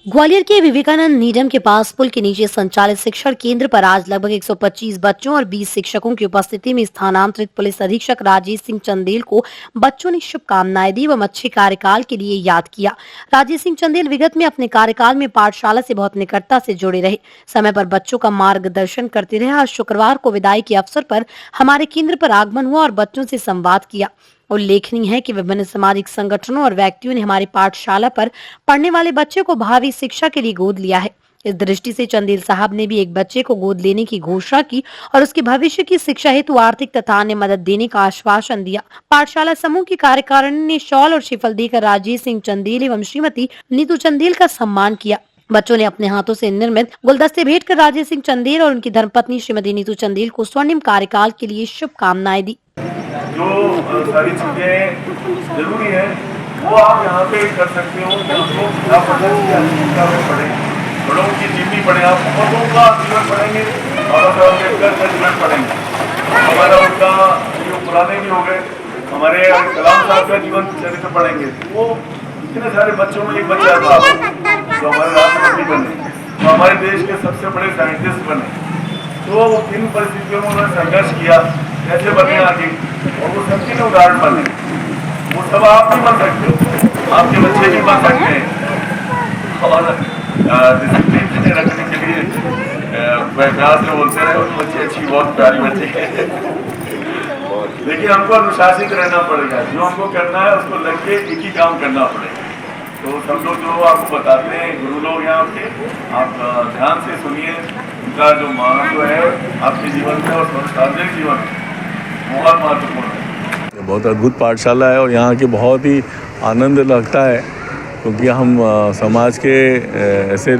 ग्वालियर के विवेकानंद नीडम के पास पुल के नीचे संचालित शिक्षण केंद्र पर आज लगभग 125 बच्चों और 20 शिक्षकों की उपस्थिति में स्थानांतरित पुलिस अधीक्षक राजेश सिंह चंदेल को बच्चों ने शुभकामनाएं दी एवं अच्छे कार्यकाल के लिए याद किया। राजेश सिंह चंदेल विगत में अपने कार्यकाल में पाठशाला से बहुत निकटता से जुड़े रहे, समय पर बच्चों का मार्गदर्शन करते रहे। आज शुक्रवार को विदाई के अवसर पर हमारे केंद्र पर आगमन हुआ और बच्चों से संवाद किया। उल्लेखनीय है कि विभिन्न सामाजिक संगठनों और व्यक्तियों ने हमारी पाठशाला पर पढ़ने वाले बच्चे को भावी शिक्षा के लिए गोद लिया है। इस दृष्टि से चंदेल साहब ने भी एक बच्चे को गोद लेने की घोषणा की और उसके भविष्य की शिक्षा हेतु आर्थिक तथा अन्य मदद देने का आश्वासन दिया। पाठशाला समूह की कार्यकारिणी ने शॉल और श्रीफल देकर राजेश सिंह चंदेल एवं श्रीमती नीतू चंदेल का सम्मान किया। बच्चों ने अपने हाथों से निर्मित गुलदस्ते भेंट कर राजेश सिंह चंदेल और उनकी धर्मपत्नी श्रीमती नीतू चंदेल को स्वर्णिम कार्यकाल के लिए शुभकामनाएं दी। जो सारी चीज़ें जरूरी है वो आप यहाँ पे कर सकते हो। आप पढ़ें, बड़ों की जीवनी पढ़ें, आप बहुतों का जीवन पढ़ेंगे, बाबा साहब अम्बेडकर का जीवन पढ़ेंगे, हमारा उनका जो पुराने भी हो गए, हमारे कलाम साहब का जीवन चरित्र पढ़ेंगे। वो इतने सारे बच्चों में एक बच्चा था जो हमारे राष्ट्रपति बने, तो हमारे देश के सबसे बड़े साइंटिस्ट बने। तो इन परिस्थितियों में उन्होंने संघर्ष किया, कैसे बने आगे, और वो सबके लिए उदाहरण बने। वो सब आप भी बन सकते हो, आपके बच्चे भी बन सकते हैं। और डिसिप्लिन रखने के लिए प्यार से बोलते रहे, बच्चे अच्छी बहुत प्यारी बच्चे हैं। लेकिन हमको अनुशासित रहना पड़ेगा, जो हमको करना है उसको लग के एक ही काम करना पड़ेगा। तो सब लोग जो आपको बताते हैं, गुरु लोग यहाँ के, आप ध्यान से सुनिए, उनका जो महत्व है आपके जीवन में और सार्वजनिक जीवन में बहुत महत्वपूर्ण है। बहुत अद्भुत पाठशाला है और यहाँ के बहुत ही आनंद लगता है, क्योंकि हम समाज के ऐसे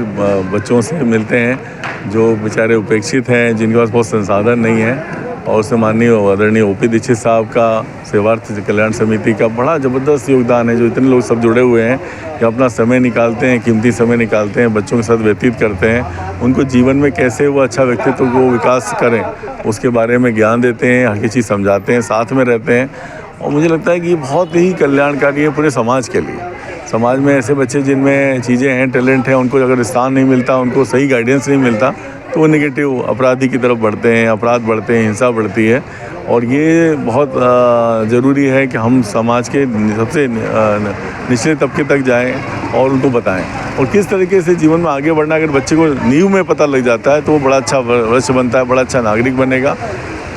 बच्चों से मिलते हैं जो बेचारे उपेक्षित हैं, जिनके पास बहुत संसाधन नहीं है। और उसमें माननीय आदरणीय ओपी दीक्षित साहब का सेवार्थ कल्याण समिति का बड़ा ज़बरदस्त योगदान है। जो इतने लोग सब जुड़े हुए हैं, कि अपना समय निकालते हैं, कीमती समय निकालते हैं, बच्चों के साथ व्यतीत करते हैं, उनको जीवन में कैसे वो अच्छा व्यक्तित्व को विकास करें उसके बारे में ज्ञान देते हैं, हर चीज़ समझाते हैं, साथ में रहते हैं। और मुझे लगता है कि ये बहुत ही कल्याणकारी है पूरे समाज के लिए। समाज में ऐसे बच्चे जिनमें चीज़ें हैं, टैलेंट है, उनको अगर स्थान नहीं मिलता, उनको सही गाइडेंस नहीं मिलता, तो वो नेगेटिव अपराधी की तरफ बढ़ते हैं, अपराध बढ़ते हैं, हिंसा बढ़ती है। और ये बहुत ज़रूरी है कि हम समाज के सबसे निचले तबके तक जाएं और उनको बताएं, और किस तरीके से जीवन में आगे बढ़ना। अगर बच्चे को नींव में पता लग जाता है तो वो बड़ा अच्छा मनुष्य बनता है, बड़ा अच्छा नागरिक बनेगा।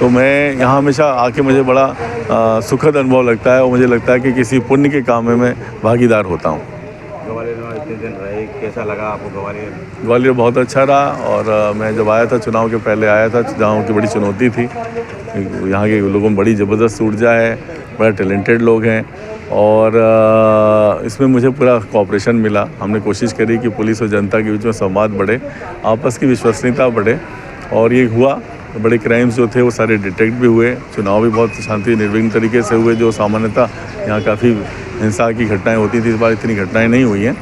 तो मैं यहाँ हमेशा आके मुझे बड़ा सुखद अनुभव लगता है, और मुझे लगता है कि किसी पुण्य के काम में मैं भागीदार होता हूँ। ग्वालियर में इतने दिन रहे, कैसा लगा आपको ग्वालियर? ग्वालियर बहुत अच्छा रहा। और मैं जब आया था, चुनाव के पहले आया था, चुनाव की बड़ी चुनौती थी। यहाँ के लोगों में बड़ी ज़बरदस्त ऊर्जा है, बड़ा टैलेंटेड लोग हैं, और इसमें मुझे पूरा कोऑपरेशन मिला। हमने कोशिश करी कि पुलिस और जनता के बीच में संवाद बढ़े, आपस की विश्वसनीयता बढ़े, और ये हुआ। बड़े क्राइम्स जो थे वो सारे डिटेक्ट भी हुए। चुनाव भी बहुत शांति निर्विघ्न तरीके से हुए। जो सामान्यतः यहाँ काफ़ी हिंसा की घटनाएं होती थी, इस बार इतनी घटनाएं नहीं हुई हैं।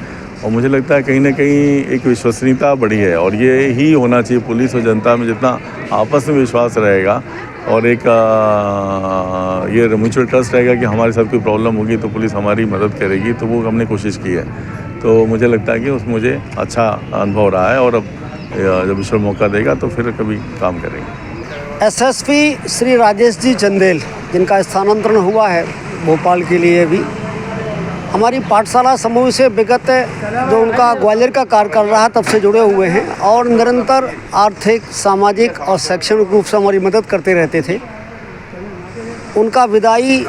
और मुझे लगता है कहीं ना कहीं एक विश्वसनीयता बढ़ी है, और ये ही होना चाहिए। पुलिस और जनता में जितना आपस में विश्वास रहेगा, और एक ये म्यूचुअल ट्रस्ट रहेगा कि हमारे साथ कोई प्रॉब्लम होगी तो पुलिस हमारी मदद करेगी, तो वो हमने कोशिश की है। तो मुझे लगता है कि उसमें मुझे अच्छा अनुभव रहा है, और अब जब ईश्वर मौका देगा तो फिर कभी काम करेंगे। एसएसपी श्री राजेश जी चंदेल, जिनका स्थानांतरण हुआ है भोपाल के लिए, भी हमारी पाठशाला समूह से विगत जो उनका ग्वालियर का कार्यकाल रहा तब से जुड़े हुए हैं, और निरंतर आर्थिक, सामाजिक और शैक्षणिक रूप से हमारी मदद करते रहते थे। उनका विदाई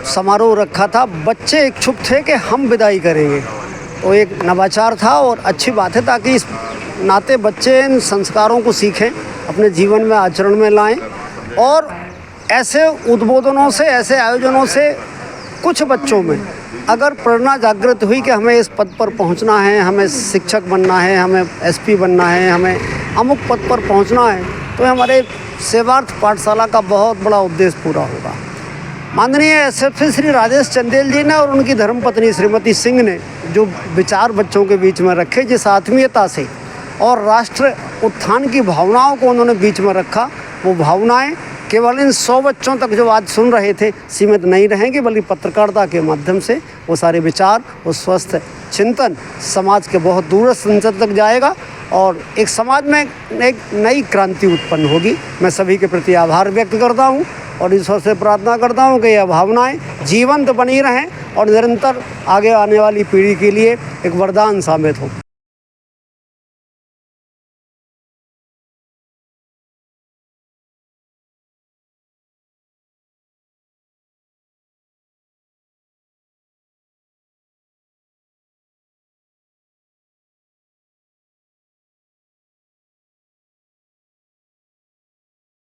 समारोह रखा था, बच्चे इच्छुक थे कि हम विदाई करेंगे, तो एक नवाचार था और अच्छी बात है, ताकि इस नाते बच्चे इन संस्कारों को सीखें, अपने जीवन में आचरण में लाएं। और ऐसे उद्बोधनों से, ऐसे आयोजनों से कुछ बच्चों में अगर प्रेरणा जागृत हुई कि हमें इस पद पर पहुंचना है, हमें शिक्षक बनना है, हमें एसपी बनना है, हमें अमुक पद पर पहुंचना है, तो हमारे सेवार्थ पाठशाला का बहुत बड़ा उद्देश्य पूरा होगा। माननीय एसएसपी श्री राजेश चंदेल जी ने और उनकी धर्मपत्नी श्रीमती सिंह ने जो विचार बच्चों के बीच में रखे, जिस आत्मीयता से और राष्ट्र उत्थान की भावनाओं को उन्होंने बीच में रखा, वो भावनाएं केवल इन 100 बच्चों तक जो आज सुन रहे थे सीमित नहीं रहेंगे, बल्कि पत्रकारिता के माध्यम से वो सारे विचार, वो स्वस्थ चिंतन समाज के बहुत दूरस्थ अंचल तक जाएगा और एक समाज में एक नई क्रांति उत्पन्न होगी। मैं सभी के प्रति आभार व्यक्त करता हूँ और ईश्वर से प्रार्थना करता हूँ कि यह भावनाएं जीवंत बनी रहें और निरंतर आगे आने वाली पीढ़ी के लिए एक वरदान साबित हो।